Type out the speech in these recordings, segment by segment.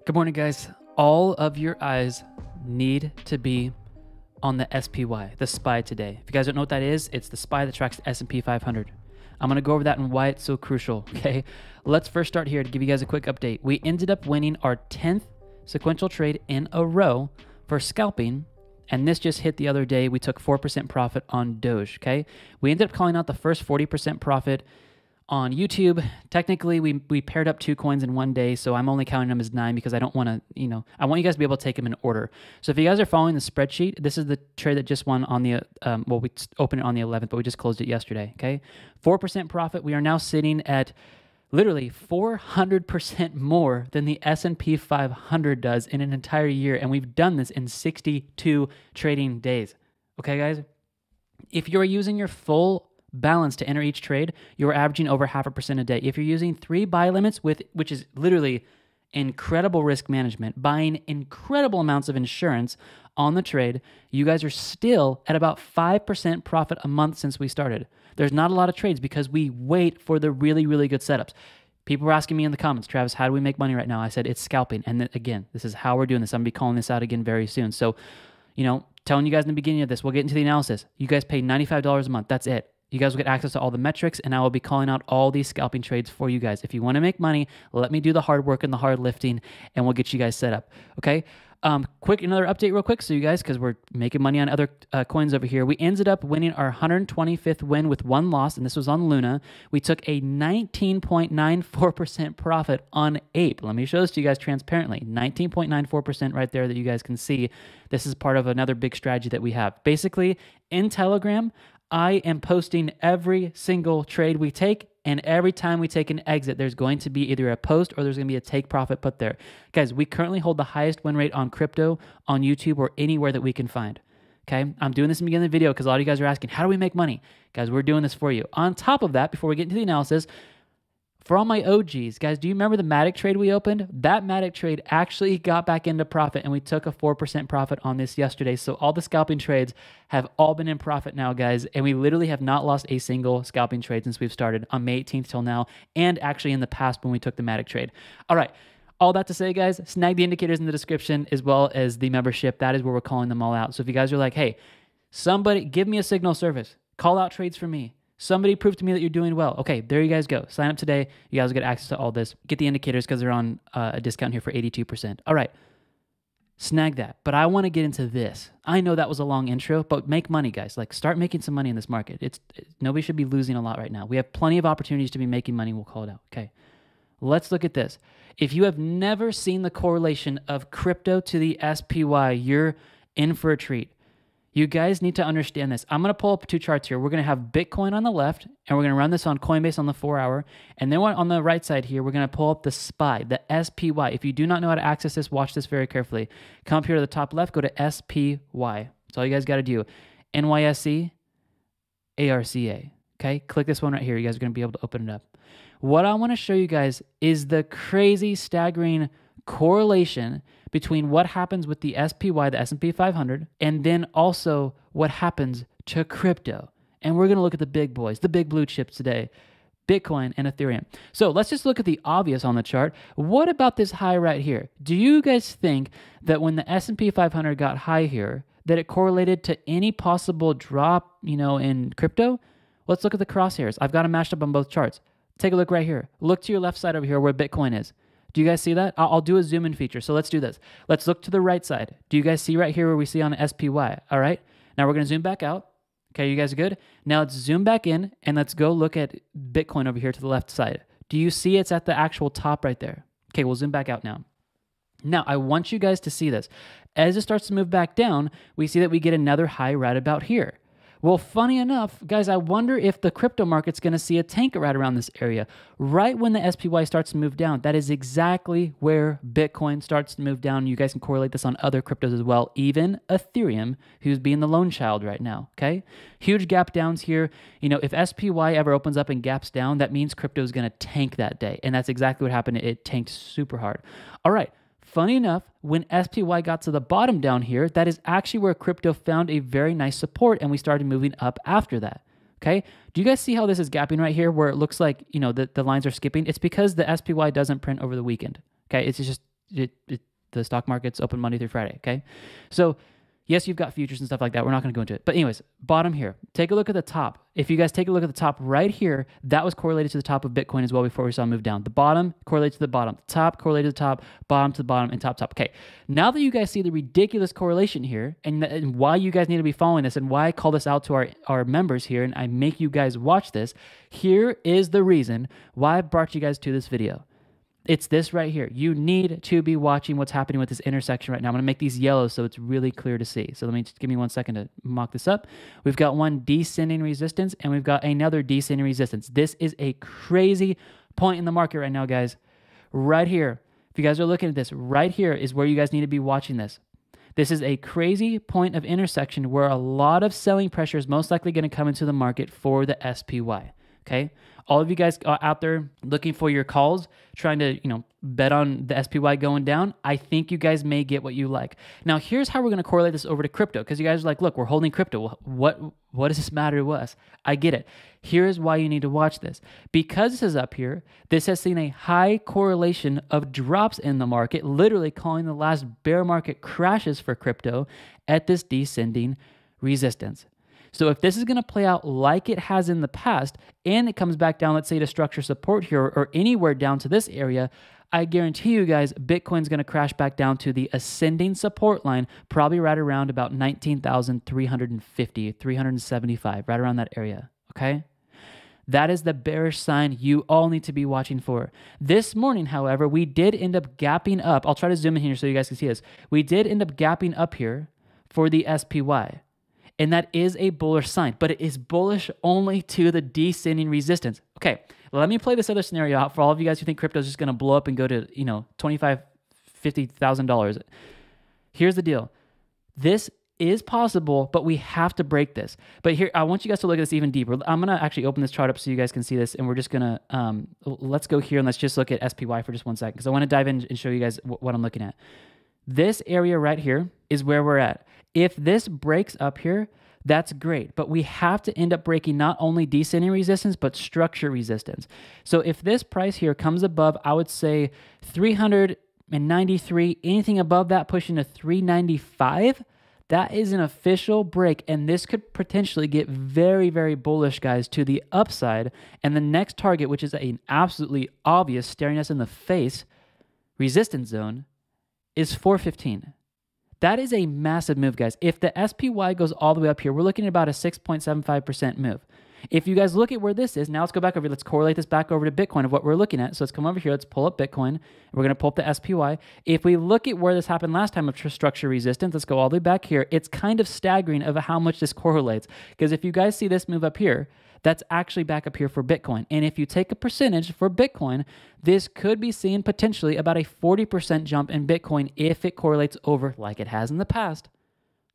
Good morning, guys. All of your eyes need to be on the SPY, the SPY today. If you guys don't know what that is, it's the SPY that tracks the S&P 500. I'm going to go over that and why it's so crucial, okay? Let's first start here to give you guys a quick update. We ended up winning our 10th sequential trade in a row for scalping, and this just hit the other day. We took 4% profit on Doge, okay? We ended up calling out the first 40% profit on YouTube. Technically, we paired up 2 coins in one day, so I'm only counting them as 9 because I don't want to, I want you guys to be able to take them in order. So if you guys are following the spreadsheet, this is the trade that just won on the, we opened it on the 11th, but we just closed it yesterday, okay? 4% profit. We are now sitting at literally 400% more than the S&P 500 does in an entire year, and we've done this in 62 trading days, okay, guys? If you're using your full balance to enter each trade, you're averaging over 0.5% a day. If you're using 3 buy limits, which is literally incredible risk management, buying incredible amounts of insurance on the trade, you guys are still at about 5% profit a month since we started. There's not a lot of trades because we wait for the really, really good setups. People were asking me in the comments, Travis, how do we make money right now? I said, it's scalping. And then, again, this is how we're doing this. I'm going to be calling this out again very soon. So, telling you guys in the beginning of this, we'll get into the analysis. You guys pay $95 a month. That's it. You guys will get access to all the metrics, and I will be calling out all these scalping trades for you guys. If you want to make money, let me do the hard work and the hard lifting, and we'll get you guys set up, okay? Another update real quick so you guys, because we're making money on other coins over here. We ended up winning our 125th win with 1 loss, and this was on Luna. We took a 19.94% profit on Ape. Let me show this to you guys transparently. 19.94% right there that you guys can see. This is part of another big strategy that we have. Basically, in Telegram, I am posting every single trade we take, and every time we take an exit, there's going to be either a post or there's going to be a take profit put there. Guys, we currently hold the highest win rate on crypto, on YouTube, or anywhere that we can find. Okay, I'm doing this in the beginning of the video because a lot of you guys are asking, how do we make money? Guys, we're doing this for you. On top of that, before we get into the analysis, for all my OGs, guys, do you remember the Matic trade we opened? That Matic trade actually got back into profit, and we took a 4% profit on this yesterday. So all the scalping trades have all been in profit now, guys, and we literally have not lost a single scalping trade since we've started on May 18th till now, and actually in the past when we took the Matic trade. All right, all that to say, guys, snag the indicators in the description as well as the membership. That is where we're calling them all out. So if you guys are like, hey, somebody give me a signal service, call out trades for me. Somebody prove to me that you're doing well. Okay, there you guys go. Sign up today. You guys will get access to all this. Get the indicators because they're on a discount here for 82%. All right, snag that. But I want to get into this. I know that was a long intro, but make money, guys. Like, start making some money in this market. Nobody should be losing a lot right now. We have plenty of opportunities to be making money. We'll call it out. Okay, let's look at this. If you have never seen the correlation of crypto to the SPY, you're in for a treat. You guys need to understand this. I'm going to pull up 2 charts here. We're going to have Bitcoin on the left, and we're going to run this on Coinbase on the 4-hour. And then on the right side here, we're going to pull up the SPY, the SPY. If you do not know how to access this, watch this very carefully. Come up here to the top left, go to SPY. That's all you guys got to do. NYSE, ARCA. Okay, click this one right here. You guys are going to be able to open it up. What I want to show you guys is the crazy, staggering correlation between what happens with the SPY, the S&P 500, and then also what happens to crypto. And we're going to look at the big boys, the big blue chips today, Bitcoin and Ethereum. So let's just look at the obvious on the chart. What about this high right here? Do you guys think that when the S&P 500 got high here, that it correlated to any possible drop, in crypto? Let's look at the crosshairs. I've got them matched up on both charts. Take a look right here. Look to your left side over here where Bitcoin is. Do you guys see that? I'll do a zoom in feature. So let's do this. Let's look to the right side. Do you guys see right here where we see on the SPY? All right. Now we're going to zoom back out. Okay, you guys are good? Now let's zoom back in and let's go look at Bitcoin over here to the left side. Do you see it's at the actual top right there? Okay, we'll zoom back out now. Now, I want you guys to see this. As it starts to move back down, we see that we get another high right about here. Well, funny enough, guys, I wonder if the crypto market's going to see a tank right around this area. Right when the SPY starts to move down, that is exactly where Bitcoin starts to move down. You guys can correlate this on other cryptos as well, even Ethereum, who's being the lone child right now, okay? Huge gap downs here. If SPY ever opens up and gaps down, that means crypto is going to tank that day, and that's exactly what happened. It tanked super hard. All right. Funny enough, when SPY got to the bottom down here, that is actually where crypto found a very nice support, and we started moving up after that. Okay, do you guys see how this is gapping right here where it looks like, the lines are skipping? It's because the SPY doesn't print over the weekend. Okay, it's just the stock market's open Monday through Friday, okay? So yes, you've got futures and stuff like that. We're not going to go into it. But anyways, bottom here, take a look at the top. If you guys take a look at the top right here, that was correlated to the top of Bitcoin as well before we saw it move down. The bottom correlated to the bottom. The top correlated to the top, bottom to the bottom, and top. Okay, now that you guys see the ridiculous correlation here and why you guys need to be following this and why I call this out to our members here and I make you guys watch this, here is the reason why I brought you guys to this video. It's this right here. You need to be watching what's happening with this intersection right now. I'm going to make these yellow so it's really clear to see. So give me 1 second to mock this up. We've got one descending resistance and we've got another descending resistance. This is a crazy point in the market right now, guys. Right here. If you guys are looking at this, right here is where you guys need to be watching this. This is a crazy point of intersection where a lot of selling pressure is most likely going to come into the market for the SPY. Okay, all of you guys out there looking for your calls, trying to bet on the SPY going down, I think you guys may get what you like. Now, here's how we're going to correlate this over to crypto, because you guys are like, look, we're holding crypto. What does this matter to us? I get it. Here's why you need to watch this. Because this is up here, this has seen a high correlation of drops in the market, literally calling the last bear market crashes for crypto at this descending resistance. So if this is going to play out like it has in the past and it comes back down, let's say to structure support here or anywhere down to this area, I guarantee you guys Bitcoin's going to crash back down to the ascending support line, probably right around about 19,350, 375, right around that area, okay? That is the bearish sign you all need to be watching for. This morning, however, we did end up gapping up. I'll try to zoom in here so you guys can see this. We did end up gapping up here for the SPY. And that is a bullish sign, but it is bullish only to the descending resistance. Okay, let me play this other scenario out for all of you guys who think crypto is just going to blow up and go to, $25,000, $50,000. Here's the deal. This is possible, but we have to break this. But here, I want you guys to look at this even deeper. I'm going to actually open this chart up so you guys can see this, and we're just going to, let's go here and let's just look at SPY for just 1 second, because I want to dive in and show you guys what I'm looking at. This area right here is where we're at. If this breaks up here, that's great, but we have to end up breaking not only descending resistance, but structure resistance. So if this price here comes above, I would say 393, anything above that pushing to 395, that is an official break, and this could potentially get very, very bullish, guys, to the upside. And the next target, which is an absolutely obvious, staring us in the face, resistance zone, is 415. That is a massive move, guys. If the SPY goes all the way up here, we're looking at about a 6.75% move. If you guys look at where this is, now let's go back over, let's correlate this back over to Bitcoin of what we're looking at. So let's come over here, let's pull up Bitcoin, and we're going to pull up the SPY. If we look at where this happened last time of structure resistance, let's go all the way back here. It's kind of staggering of how much this correlates. Because if you guys see this move up here, that's actually back up here for Bitcoin. And if you take a percentage for Bitcoin, this could be seeing potentially about a 40% jump in Bitcoin if it correlates over, like it has in the past,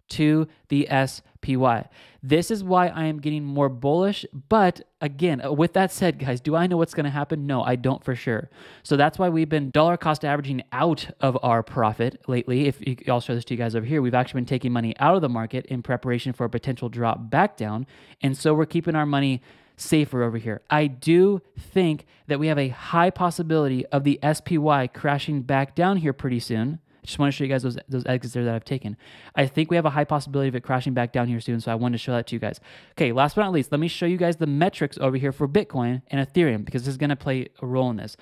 to the SPY. This is why I am getting more bullish. But again, with that said, guys, do I know what's going to happen? No, I don't for sure. So that's why we've been dollar cost averaging out of our profit lately. If I'll show this to you guys over here, we've actually been taking money out of the market in preparation for a potential drop back down. And so we're keeping our money safer over here. I do think that we have a high possibility of the SPY crashing back down here pretty soon. I just want to show you guys those exits there that I've taken. I think we have a high possibility of it crashing back down here soon, so I wanted to show that to you guys. Okay, last but not least, let me show you guys the metrics over here for Bitcoin and Ethereum, because this is going to play a role in this.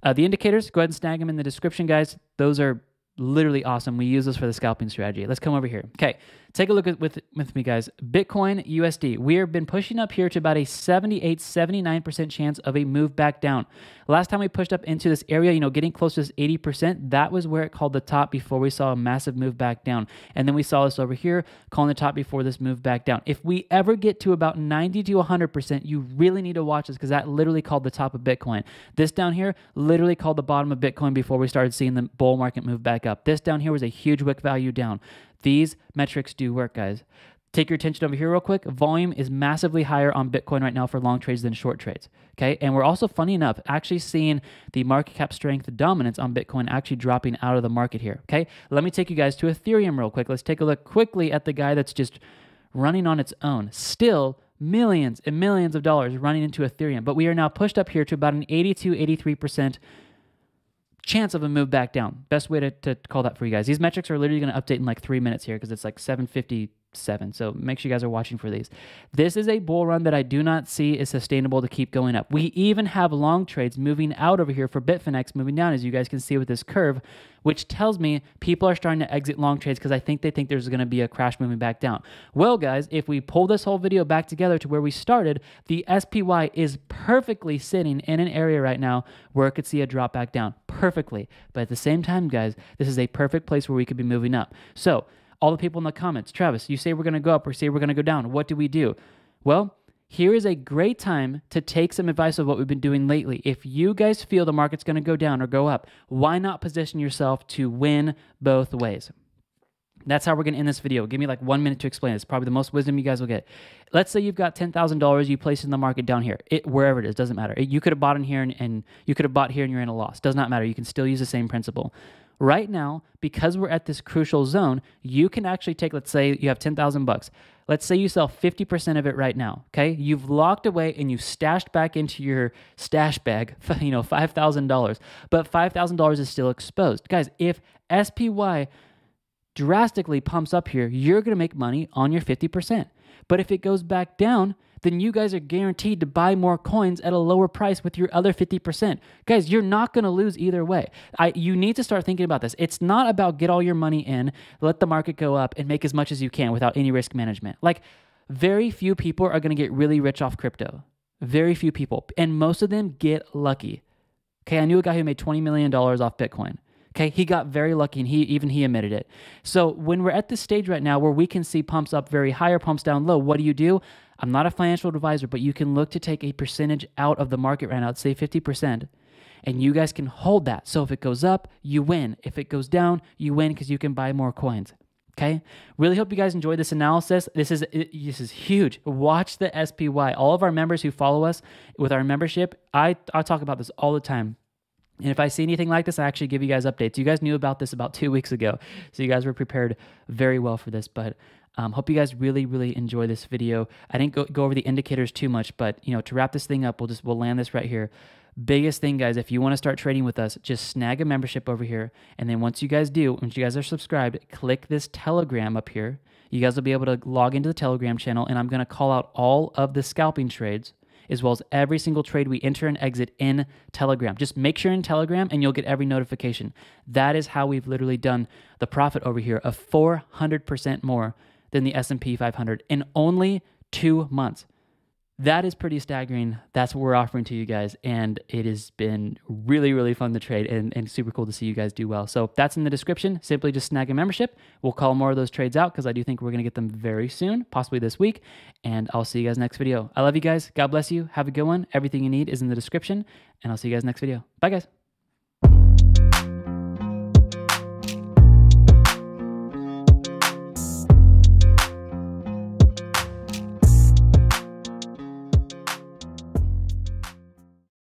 The indicators, go ahead and snag them in the description, guys. Those are literally awesome. We use those for the scalping strategy. Let's come over here. Okay, take a look at with me, guys. Bitcoin USD. We have been pushing up here to about a 78, 79% chance of a move back down. Last time we pushed up into this area, getting close to this 80%, that was where it called the top before we saw a massive move back down. And then we saw this over here, calling the top before this move back down. If we ever get to about 90 to 100%, you really need to watch this, because that literally called the top of Bitcoin. This down here literally called the bottom of Bitcoin before we started seeing the bull market move back up. This down here was a huge wick value down. These metrics do work, guys. Take your attention over here real quick. Volume is massively higher on Bitcoin right now for long trades than short trades. Okay, and we're also, funny enough, actually seeing the market cap strength dominance on Bitcoin actually dropping out of the market here. Okay, let me take you guys to Ethereum real quick. Let's take a look quickly at the guy that's just running on its own. Still millions and millions of dollars running into Ethereum, but we are now pushed up here to about an 82, 83% chance of a move back down. Best way to call that for you guys. These metrics are literally going to update in like 3 minutes here because it's like 7:57. So make sure you guys are watching for these. This is a bull run that I do not see is sustainable to keep going up. We even have long trades moving out over here for Bitfinex moving down, as you guys can see with this curve, which tells me people are starting to exit long trades because I think they think there's going to be a crash moving back down. Well, guys, if we pull this whole video back together to where we started, the SPY is perfectly sitting in an area right now where it could see a drop back down perfectly. But at the same time, guys, this is a perfect place where we could be moving up. So all the people in the comments, Travis, you say we're going to go up or say we're going to go down. What do we do? Well, here is a great time to take some advice of what we've been doing lately. If you guys feel the market's going to go down or go up, why not position yourself to win both ways? That's how we're going to end this video. Give me like 1 minute to explain. It's probably the most wisdom you guys will get. Let's say you've got $10,000 you place in the market down here. Wherever it is, doesn't matter. You could have bought in here and you could have bought here and you're in a loss. Does not matter. You can still use the same principle. Right now, because we're at this crucial zone, you can actually take, let's say you have 10,000 bucks. Let's say you sell 50% of it right now, okay? You've locked away and you've stashed back into your stash bag, $5,000, but $5,000 is still exposed. Guys, if SPY drastically pumps up here, you're going to make money on your 50%. But if it goes back down, then you guys are guaranteed to buy more coins at a lower price with your other 50%. Guys, you're not going to lose either way. You need to start thinking about this. It's not about get all your money in, let the market go up, and make as much as you can without any risk management. Like, very few people are going to get really rich off crypto. Very few people. And most of them get lucky. Okay, I knew a guy who made $20 million off Bitcoin. Okay, he got very lucky and he admitted it. So when we're at this stage right now where we can see pumps up very high or pumps down low, what do? I'm not a financial advisor, but you can look to take a percentage out of the market right now, say 50%, and you guys can hold that. So if it goes up, you win. If it goes down, you win because you can buy more coins. Okay, really hope you guys enjoyed this analysis. This is huge. Watch the SPY. All of our members who follow us with our membership, I talk about this all the time. And if I see anything like this, I actually give you guys updates. You guys knew about this about 2 weeks ago, so you guys were prepared very well for this. But hope you guys really enjoy this video. I didn't go over the indicators too much, but to wrap this thing up, we'll land this right here. Biggest thing, guys, if you want to start trading with us, just snag a membership over here, and then once you guys are subscribed, click this Telegram up here. You guys will be able to log into the Telegram channel, and I'm going to call out all of the scalping trades, as well as every single trade we enter and exit in Telegram. Just make sure in Telegram and you'll get every notification. That is how we've literally done the profit over here of 400% more than the S&P 500 in only 2 months. That is pretty staggering. That's what we're offering to you guys, and it has been really fun to trade and super cool to see you guys do well. So that's in the description. Simply just snag a membership. We'll call more of those trades out because I do think we're going to get them very soon, possibly this week, and I'll see you guys next video. I love you guys. God bless you. Have a good one. Everything you need is in the description, and I'll see you guys next video. Bye, guys.